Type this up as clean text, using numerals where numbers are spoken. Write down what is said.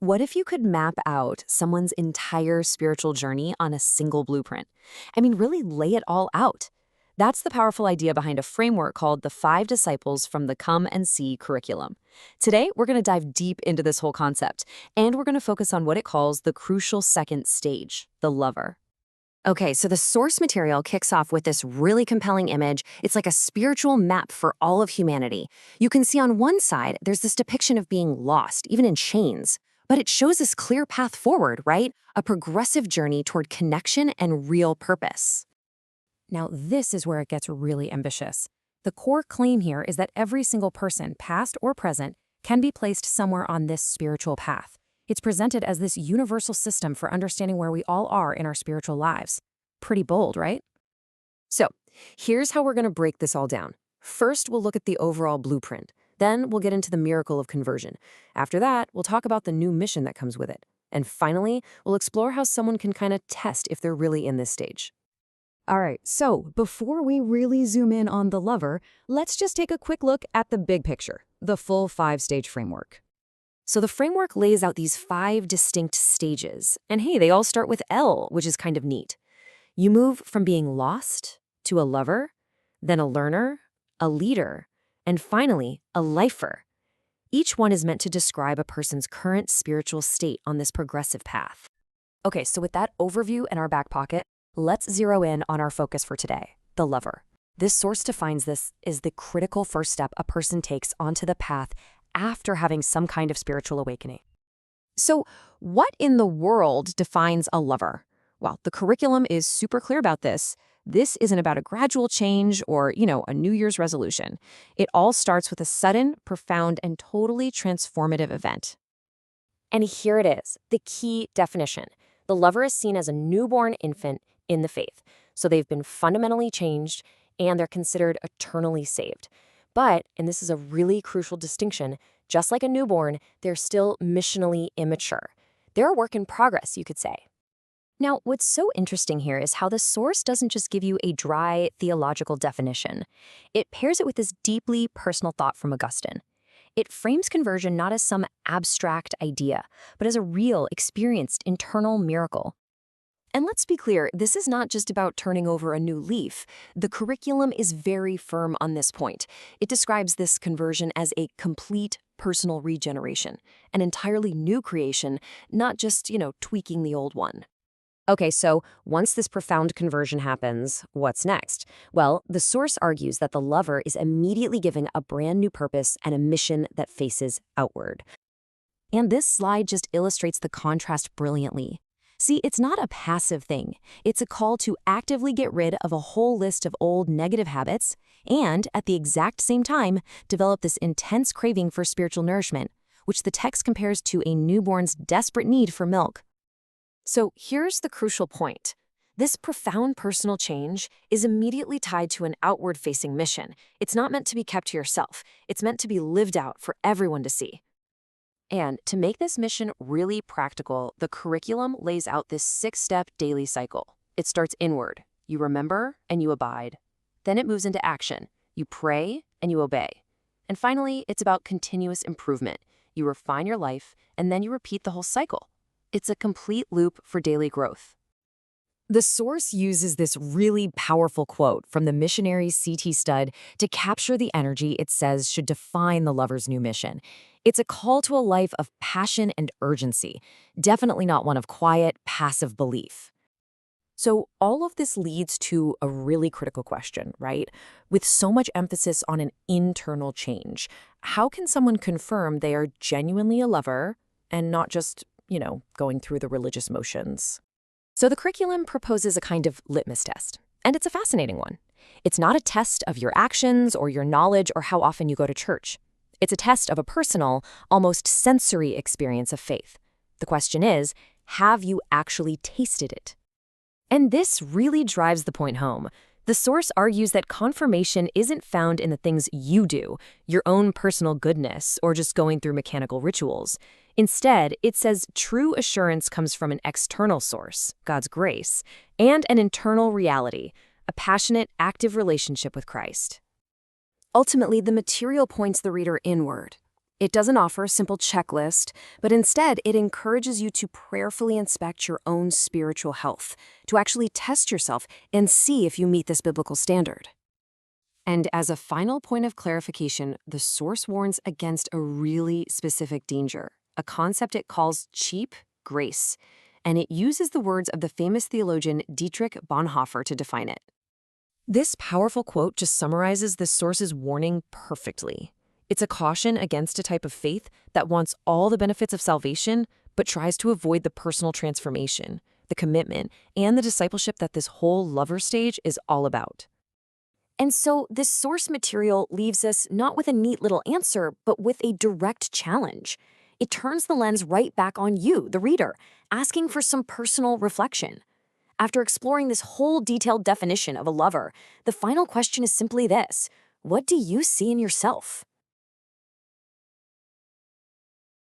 What if you could map out someone's entire spiritual journey on a single blueprint? I mean, really lay it all out. That's the powerful idea behind a framework called the Five Disciples from the Come and See curriculum. Today, we're going to dive deep into this whole concept, and we're going to focus on what it calls the crucial second stage, the lover. Okay, so the source material kicks off with this really compelling image. It's like a spiritual map for all of humanity. You can see on one side, there's this depiction of being lost, even in chains. But it shows this clear path forward, right? A progressive journey toward connection and real purpose. Now, this is where it gets really ambitious. The core claim here is that every single person, past or present, can be placed somewhere on this spiritual path. It's presented as this universal system for understanding where we all are in our spiritual lives. Pretty bold, right? So, here's how we're going to break this all down. First, we'll look at the overall blueprint. Then, we'll get into the miracle of conversion. After that, we'll talk about the new mission that comes with it. And finally, we'll explore how someone can kind of test if they're really in this stage. All right, so before we really zoom in on the lover, let's just take a quick look at the big picture, the full five-stage framework. So the framework lays out these 5 distinct stages. And hey, they all start with L, which is kind of neat. You move from being lost to a lover, then a learner, a leader, and finally, a lifer. Each one is meant to describe a person's current spiritual state on this progressive path. Okay, so with that overview in our back pocket, let's zero in on our focus for today, the lover. This source defines this as the critical first step a person takes onto the path after having some kind of spiritual awakening. So, what in the world defines a lover? Well, the curriculum is super clear about this. This isn't about a gradual change or, a New Year's resolution. It all starts with a sudden, profound, and totally transformative event. And here it is, the key definition. The lover is seen as a newborn infant in the faith. So they've been fundamentally changed, and they're considered eternally saved. But, and this is a really crucial distinction, just like a newborn, they're still missionally immature. They're a work in progress, you could say. Now, what's so interesting here is how the source doesn't just give you a dry theological definition. It pairs it with this deeply personal thought from Augustine. It frames conversion not as some abstract idea, but as a real, experienced internal miracle. And let's be clear, this is not just about turning over a new leaf. The curriculum is very firm on this point. It describes this conversion as a complete personal regeneration, an entirely new creation, not just, tweaking the old one. Okay, so once this profound conversion happens, what's next? Well, the source argues that the lover is immediately given a brand new purpose and a mission that faces outward. And this slide just illustrates the contrast brilliantly. See, it's not a passive thing. It's a call to actively get rid of a whole list of old negative habits and, at the exact same time, develop this intense craving for spiritual nourishment, which the text compares to a newborn's desperate need for milk. So here's the crucial point. This profound personal change is immediately tied to an outward-facing mission. It's not meant to be kept to yourself. It's meant to be lived out for everyone to see. And to make this mission really practical, the curriculum lays out this 6-step daily cycle. It starts inward. You remember and you abide. Then it moves into action. You pray and you obey. And finally, it's about continuous improvement. You refine your life and then you repeat the whole cycle. It's a complete loop for daily growth. The source uses this really powerful quote from the missionary C.T. Studd to capture the energy it says should define the lover's new mission. It's a call to a life of passion and urgency, definitely not one of quiet, passive belief. So all of this leads to a really critical question, right? With so much emphasis on an internal change, how can someone confirm they are genuinely a lover and not just, going through the religious motions? So the curriculum proposes a kind of litmus test, and it's a fascinating one. It's not a test of your actions or your knowledge or how often you go to church. It's a test of a personal, almost sensory experience of faith. The question is, have you actually tasted it? And this really drives the point home. The source argues that confirmation isn't found in the things you do, your own personal goodness, or just going through mechanical rituals. Instead, it says true assurance comes from an external source, God's grace, and an internal reality, a passionate, active relationship with Christ. Ultimately, the material points the reader inward. It doesn't offer a simple checklist, but instead it encourages you to prayerfully inspect your own spiritual health, to actually test yourself and see if you meet this biblical standard. And as a final point of clarification, the source warns against a really specific danger, a concept it calls cheap grace, and it uses the words of the famous theologian Dietrich Bonhoeffer to define it. This powerful quote just summarizes the source's warning perfectly. It's a caution against a type of faith that wants all the benefits of salvation, but tries to avoid the personal transformation, the commitment, and the discipleship that this whole lover stage is all about. And so this source material leaves us not with a neat little answer, but with a direct challenge. It turns the lens right back on you, the reader, asking for some personal reflection. After exploring this whole detailed definition of a lover, the final question is simply this: what do you see in yourself?